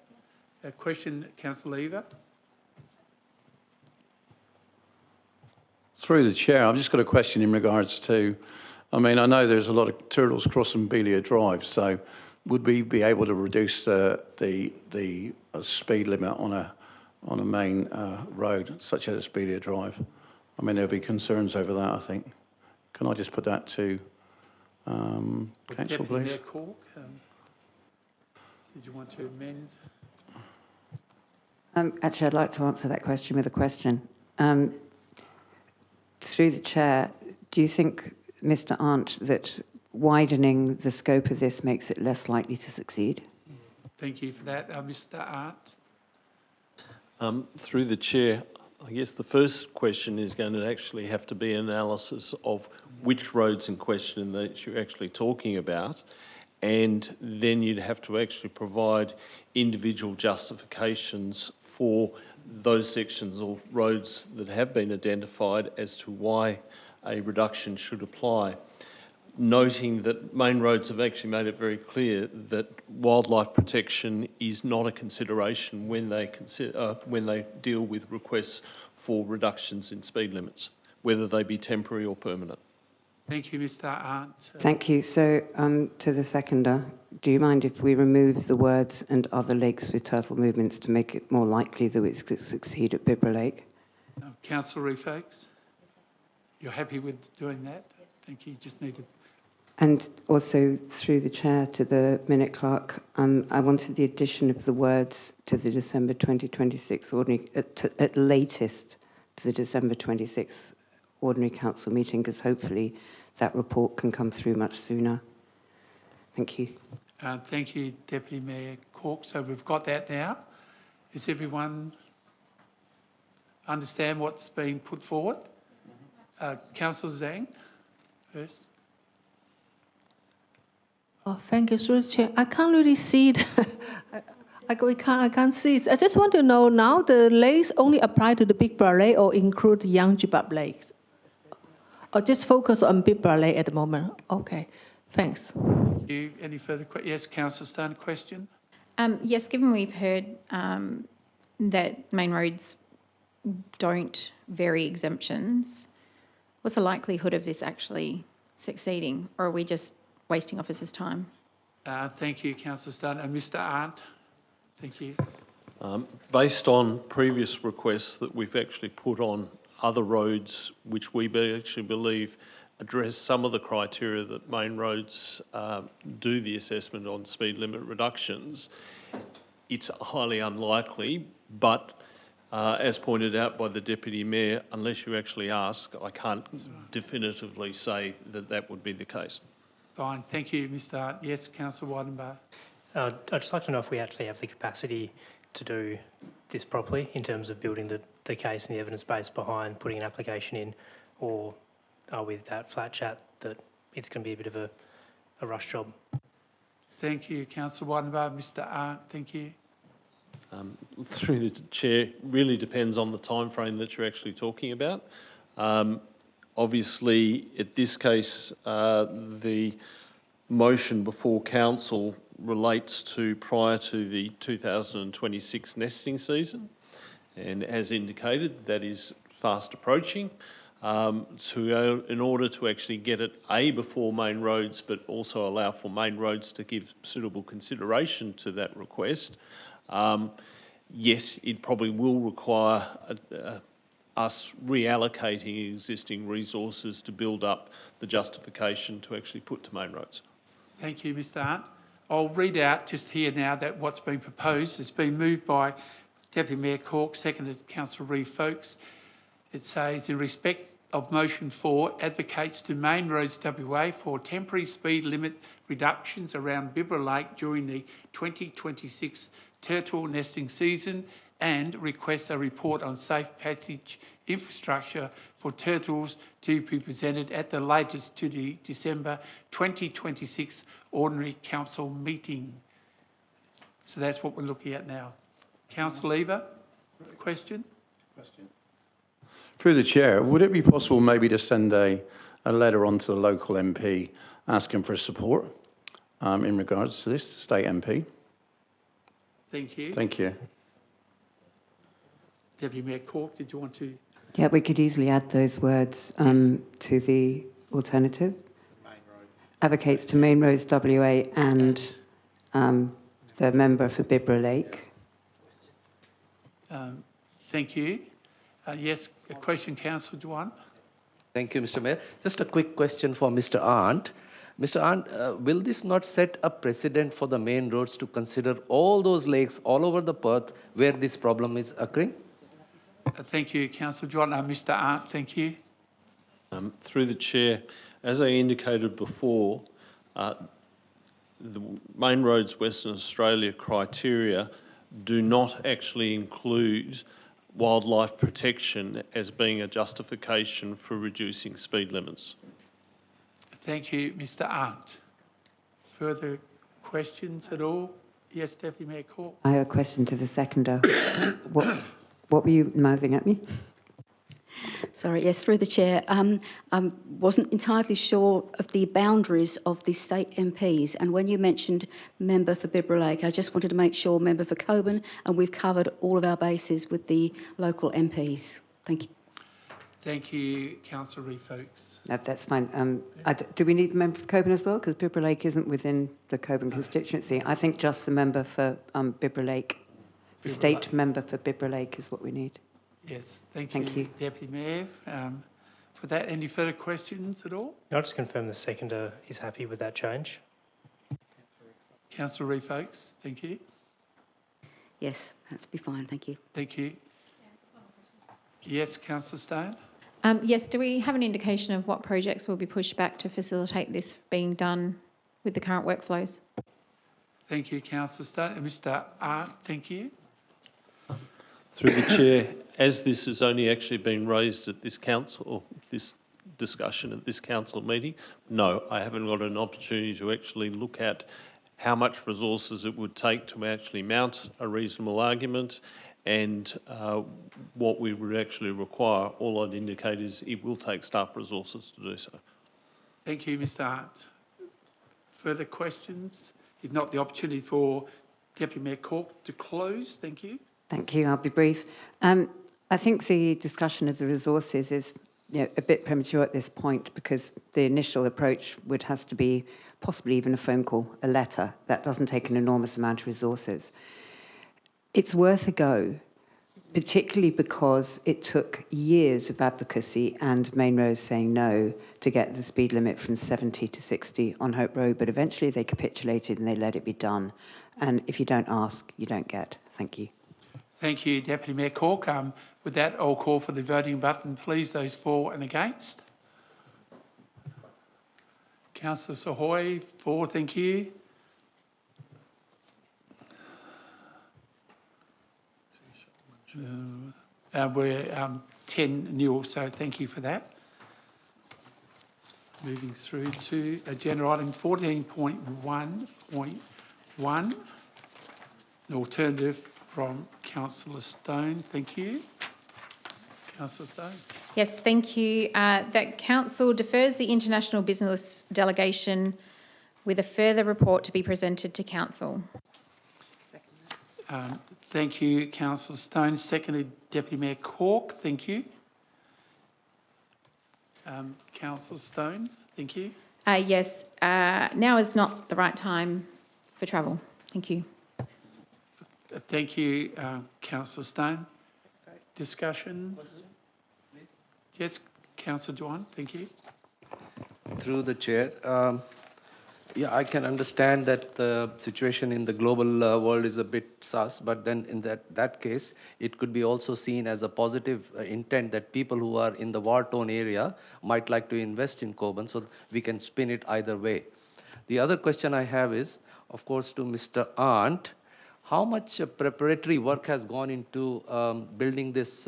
A question, Councillor Lever. Through the chair, I've just got a question in regards to, I mean, I know there's a lot of turtles crossing Belia Drive, so would we be able to reduce the speed limit on a main road such as Belia Drive? I mean, there'll be concerns over that, I think. Can I just put that to Council, please? Mayor Cork, did you want to amend? Actually, I'd like to answer that question with a question. Through the chair, do you think, Mr. Arndt, that widening the scope of this makes it less likely to succeed? Thank you for that. Mr. Arndt. Through the chair, I guess the first question is going to actually have to be an analysis of which roads in question that you're actually talking about, and then you'd have to actually provide individual justifications for those sections or roads that have been identified as to why a reduction should apply. Noting that Main Roads have actually made it very clear that wildlife protection is not a consideration when they deal with requests for reductions in speed limits, whether they be temporary or permanent. Thank you, Mr. Arndt. Thank you. So, to the seconder, do you mind if we remove the words "and other lakes with turtle movements" to make it more likely that it could succeed at Bibra Lake? Councillor Reeve Folks, you're happy with doing that? Yes. Thank you. Just need to. And also, through the chair to the minute clerk, I wanted the addition of the words to the December 2026 ordinary, at latest to the December 26th ordinary council meeting, because hopefully that report can come through much sooner. Thank you. Thank you, Deputy Mayor Cork. So we've got that now. Does everyone understand what's being put forward? Councillor Zhang, first. Oh, thank you, through the chair. I can't really see it. I can't see it. I just want to know now the lakes only apply to the Bibra Lake or include Yangebup Lake? Or just focus on Bibra Lake at the moment? Okay, thanks. Any further questions? Yes, Councillor Stone, question? Yes, given we've heard that Main Roads don't vary exemptions, what's the likelihood of this actually succeeding, or are we just wasting officers' time? Thank you, Councillor Stone. And Mr. Arndt, thank you. Based on previous requests that we've actually put on other roads, which we actually believe address some of the criteria that Main Roads do the assessment on speed limit reductions, it's highly unlikely, but as pointed out by the Deputy Mayor, unless you actually ask, I can't definitively say that that would be the case. Fine. Thank you, Mr. Arndt. Yes, Councillor Weidenbach. I'd just like to know if we actually have the capacity to do this properly in terms of building the case and the evidence base behind putting an application in, or are we that flat chat that it's going to be a bit of a rush job? Thank you, Councillor Weidenbach. Mr. Arndt, thank you. Through the chair, really depends on the time frame that you're actually talking about. Obviously, in this case, the motion before council relates to prior to the 2026 nesting season, And as indicated, that is fast approaching. In order to actually get it before main roads, but also allow for main roads to give suitable consideration to that request, yes, it probably will require us reallocating existing resources to build up the justification to actually put to main roads. Thank you, Mr. Arndt. I'll read out just here now that what's been proposed. It's been moved by Deputy Mayor Cork, seconded Councillor Reeve Folkes. It says, in respect of motion 4, advocates to Main Roads WA for temporary speed limit reductions around Bibra Lake during the 2026 turtle nesting season and requests a report on safe passage infrastructure for turtles to be presented at the latest to the December 2026 Ordinary Council meeting. So that's what we're looking at now. Councillor Lever, question? Through the chair, would it be possible maybe to send a letter on to the local MP asking for support in regards to this, state MP? Thank you. Thank you. Deputy Mayor Cork, did you want to? Yeah, we could easily add those words to the alternative. Advocates to Main Roads WA and the member for Bibra Lake. Thank you. Yes, a question, Councillor Dwan. Thank you, Mr. Mayor. Just a quick question for Mr. Arndt. Mr. Arndt, will this not set a precedent for the main roads to consider all those lakes all over the Perth where this problem is occurring? Thank you, Councillor Dwan. Mr. Arndt, thank you. Through the chair, as I indicated before, the Main Roads Western Australia criteria do not actually include wildlife protection as being a justification for reducing speed limits. Thank you, Mr. Arndt. Further questions at all? Yes, Deputy Mayor Cork. I have a question to the seconder. What were you mouthing at me? Sorry, yes, through the chair. I wasn't entirely sure of the boundaries of the state MPs, and when you mentioned member for Bibra Lake, I just wanted to make sure member for Cockburn, and we've covered all of our bases with the local MPs. Thank you. Thank you, Councillor Reeve Folkes. That's fine. Do we need the member for Cockburn as well? Because Bibra Lake isn't within the Cockburn constituency. I think just the member for Bibra Lake, the state member for Bibra Lake is what we need. Yes, thank you, Deputy Mayor. For that, any further questions at all? Can I just confirm the seconder is happy with that change? Councillor Reeve Folkes, thank you. Yes, that's be fine, thank you. Thank you. Yes, Councillor Stone. Yes, do we have an indication of what projects will be pushed back to facilitate this being done with the current workflows? Thank you, Councillor Stone. Mr. Arndt, thank you. Through the chair, as this has only actually been raised at this council, or this discussion at this council meeting, no, I haven't got an opportunity to actually look at how much resources it would take to actually mount a reasonable argument and what we would actually require. All I'd indicate is it will take staff resources to do so. Thank you, Mr. Arndt. Further questions? If not, the opportunity for Deputy Mayor Cork to close. Thank you. Thank you. I'll be brief. I think the discussion of the resources is a bit premature at this point because the initial approach would have to be possibly even a phone call, a letter. That doesn't take an enormous amount of resources. It's worth a go, particularly because it took years of advocacy and Main Roads saying no to get the speed limit from 70 to 60 on Hope Road, but eventually they capitulated and they let it be done. And if you don't ask, you don't get. Thank you. Thank you, Deputy Mayor Cork. With that, I'll call for the voting button, please. Those for and against. Councillor Sahoy, for, thank you. We're 10-0, so thank you for that. Moving through to agenda item 14.1.1, an alternative from Councillor Stone. Thank you. Councillor Stone. Yes, thank you. That Council defers the international business delegation with a further report to be presented to Council. Thank you, Councillor Stone. Seconded, Deputy Mayor Cork. Thank you. Councillor Stone. Thank you. Yes, now is not the right time for travel. Thank you. Thank you, Councillor Stone. Discussion? Yes, Councillor Dwan. Thank you. Through the chair. Yeah, I can understand that the situation in the global world is a bit sus, but then in that case, it could be also seen as a positive intent that people who are in the war-torn area might like to invest in Cockburn, so we can spin it either way. The other question I have is, of course, to Mr. Arndt, how much preparatory work has gone into building this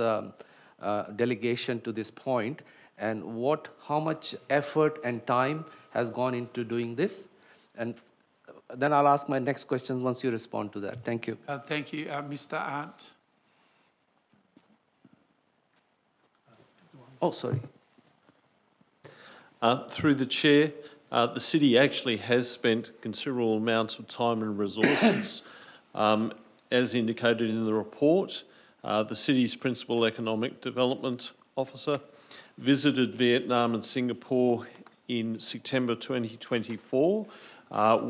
delegation to this point, and how much effort and time has gone into doing this? And then I'll ask my next question once you respond to that. Thank you. Thank you. Mr. Arndt. Oh, sorry. Through the chair, the city actually has spent considerable amounts of time and resources. As indicated in the report, the city's principal economic development officer visited Vietnam and Singapore in September 2024.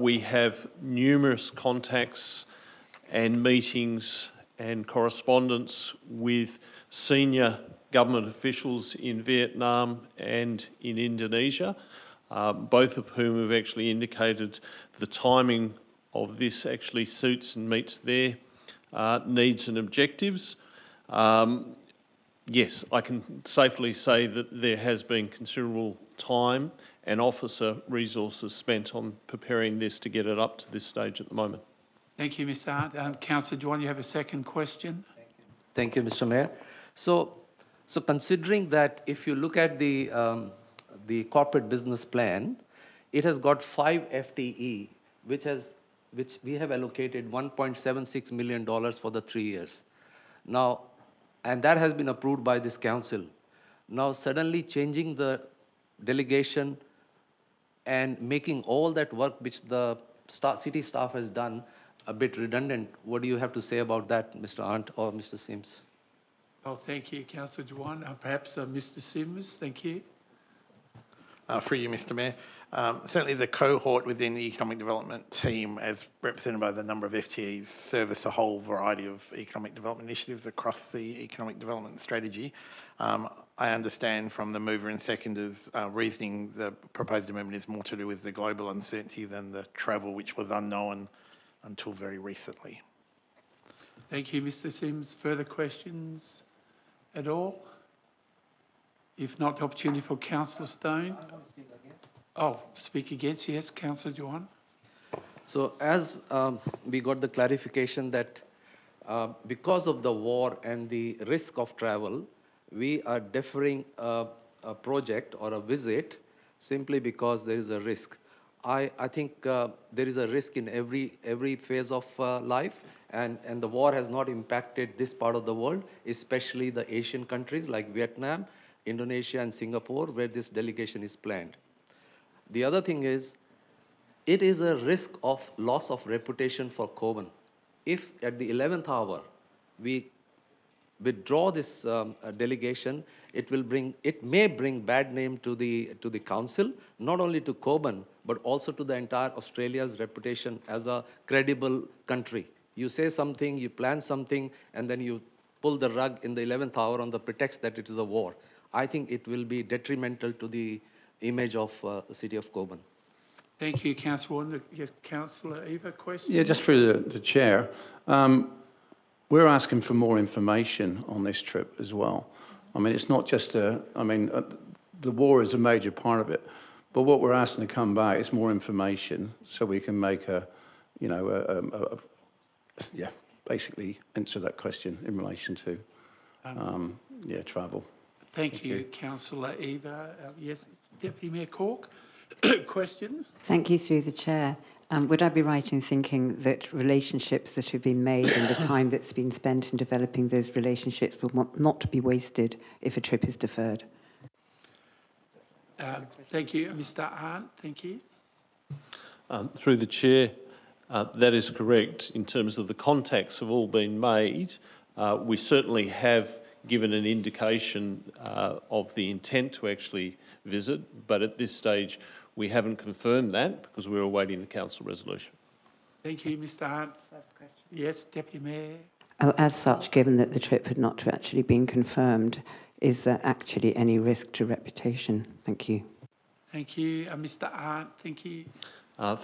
We have numerous contacts and meetings and correspondence with senior government officials in Vietnam and in Indonesia, both of whom have actually indicated the timing of this actually suits and meets their needs and objectives. Yes, I can safely say that there has been considerable time and officer resources spent on preparing this to get it up to this stage at the moment. Thank you, Mr. Arndt. Councillor Dwan, you have a second question? Thank you, Mr. Mayor. So considering that if you look at the corporate business plan, it has got 5 FTE, which we have allocated $1.76 million for the 3 years. Now, and that has been approved by this council. Now, suddenly changing the delegation and making all that work which the city staff has done a bit redundant. What do you have to say about that, Mr. Arndt or Mr. Sims? Oh, thank you, Councillor Dwan. Perhaps Mr. Sims. Thank you. Through you, Mr. Mayor. Certainly the cohort within the economic development team, as represented by the number of FTEs, service a whole variety of economic development initiatives across the economic development strategy. I understand from the mover and seconders reasoning the proposed amendment is more to do with the global uncertainty than the travel, which was unknown until very recently. Thank you, Mr. Sims. Further questions at all? If not, the opportunity for Councillor Stone. Speak against, yes, Councillor Dwan. So as we got the clarification that because of the war and the risk of travel, we are deferring a project or a visit simply because there is a risk. I think there is a risk in every phase of life, and the war has not impacted this part of the world, especially the Asian countries like Vietnam, Indonesia and Singapore, where this delegation is planned. The other thing is, it is a risk of loss of reputation for Cockburn. If at the 11th hour we withdraw this delegation, it may bring bad name to the council, not only to Cockburn, but also to the entire Australia's reputation as a credible country. You say something, you plan something, and then you pull the rug in the 11th hour on the pretext that it is a war. I think it will be detrimental to the image of the city of Cockburn. Thank you, Councillor Warden. Yes, Councillor Eva, question? Yeah, just through the chair. We're asking for more information on this trip as well. I mean, it's not just the war is a major part of it, but what we're asking to come back is more information so we can make basically answer that question in relation to, travel. Thank you, Councillor Eva. Yes, Deputy Mayor Cork, question? Thank you, through the chair. Would I be right in thinking that relationships that have been made and the time that's been spent in developing those relationships will not be wasted if a trip is deferred? Thank you. Mr. Arndt, thank you. Through the chair, That is correct. In terms of the contacts have all been made. We certainly have given an indication of the intent to actually visit, but at this stage we haven't confirmed that because we're awaiting the council resolution. Thank you, Mr Hunt. Yes, Deputy Mayor. As such, given that the trip had not actually been confirmed, is there actually any risk to reputation? Thank you. Thank you. Mr Arndt, thank you.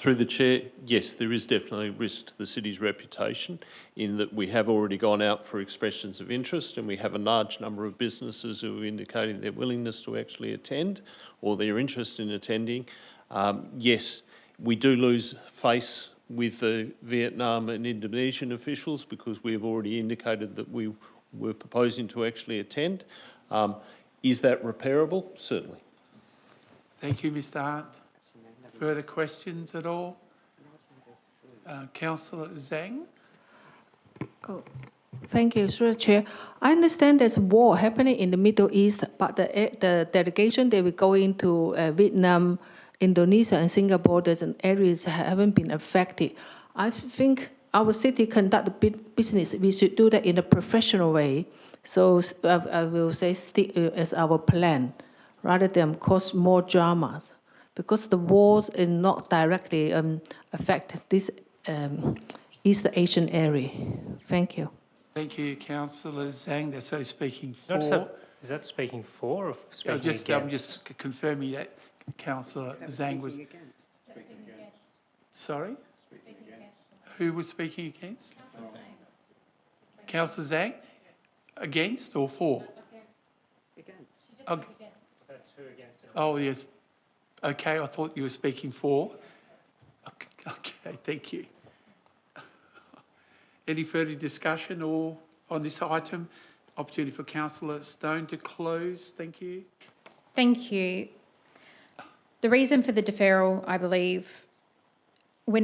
Through the Chair, yes, there is definitely risk to the city's reputation in that we have already gone out for expressions of interest and we have a large number of businesses who are indicating their willingness to actually attend or their interest in attending. Yes, we do lose face with the Vietnam and Indonesian officials because we have already indicated that we were proposing to actually attend. Is that repairable? Certainly. Thank you, Mr Arndt. Further questions at all? Councillor Zhang? Oh, thank you, Mr. Chair. I understand there's war happening in the Middle East, but the delegation, they will go into Vietnam, Indonesia and Singapore. There's an areas that haven't been affected. I think our city conduct business, we should do that in a professional way. So I will say stick as our plan, rather than cause more dramas. Because the wars is not directly affect this East Asian area. Thank you. Thank you, Councillor Zhang. That's so speaking for. Is that speaking for or speaking against? I'm just confirming that Councillor Zhang was. Sorry? Who was speaking against? Councillor Zhang? Against or for? Against. Oh, yes. Okay, I thought you were speaking for. Okay, thank you. Any further discussion or on this item? Opportunity for Councillor Stone to close. Thank you. Thank you. The reason for the deferral, I believe, we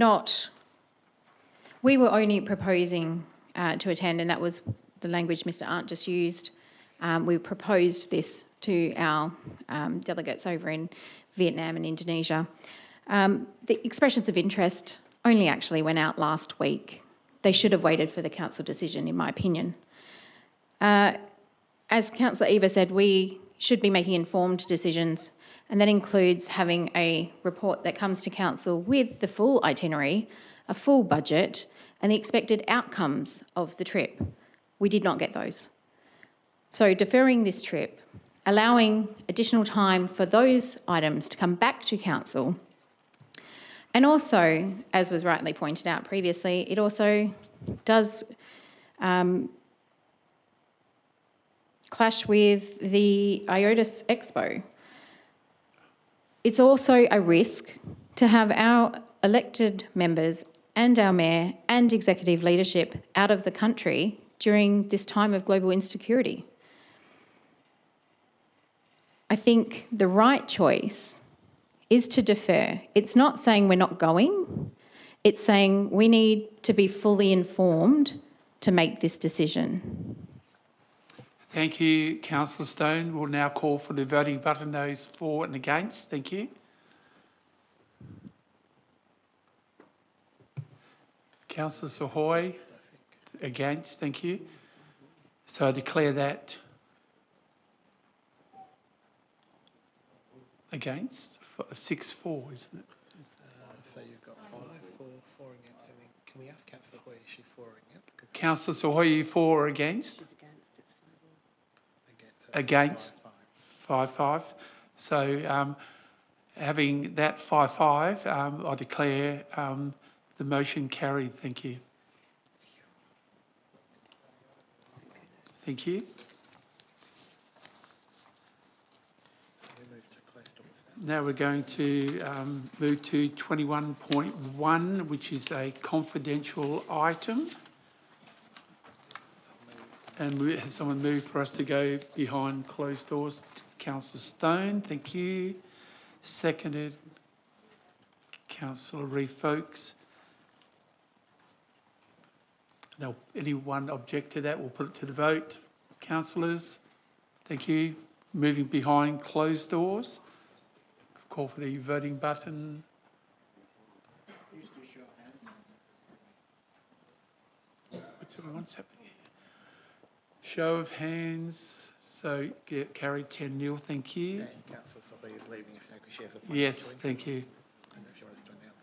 were only proposing to attend, and that was the language Mr Arndt just used. We proposed this to our delegates over in Vietnam and Indonesia. The expressions of interest only actually went out last week. They should have waited for the council decision, in my opinion. As Councillor Eva said, we should be making informed decisions, and that includes having a report that comes to council with the full itinerary, a full budget, and the expected outcomes of the trip. We did not get those. So deferring this trip, allowing additional time for those items to come back to council, and also, as was rightly pointed out previously, it also does clash with the IOTUS Expo. It's also a risk to have our elected members and our mayor and executive leadership out of the country during this time of global insecurity. I think the right choice is to defer. It's not saying we're not going. It's saying we need to be fully informed to make this decision. Thank you, Councillor Stone. We'll now call for the voting button. Those for and against. Thank you. Councillor Sohoy, against. Thank you. So I declare that against. 6-4, isn't it? So you've got 5 for against. I think. Can we ask Councillor Hoy, is she for or against? Councillor Sohoy, are you for or against? Against. 5-5. So having that 5-5, I declare the motion carried. Thank you. Thank you. Now we're going to move to 21.1, which is a confidential item. And has someone moved for us to go behind closed doors? Councillor Stone, thank you. Seconded, Councillor Rees-Folkes. Now, anyone object to that? We'll put it to the vote. Councillors, thank you. Moving behind closed doors. Call for the voting button. What's everyone's happening? Show of hands. So carried 10-0. Thank you. And Councillor Sophie is leaving us now because she has a point. Yes, thank you. I don't know if she wants to announce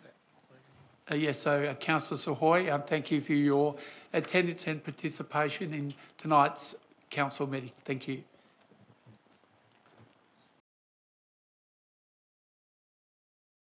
that. Yes, so Councillor Sahoy, thank you for your attendance and participation in tonight's council meeting. Thank you.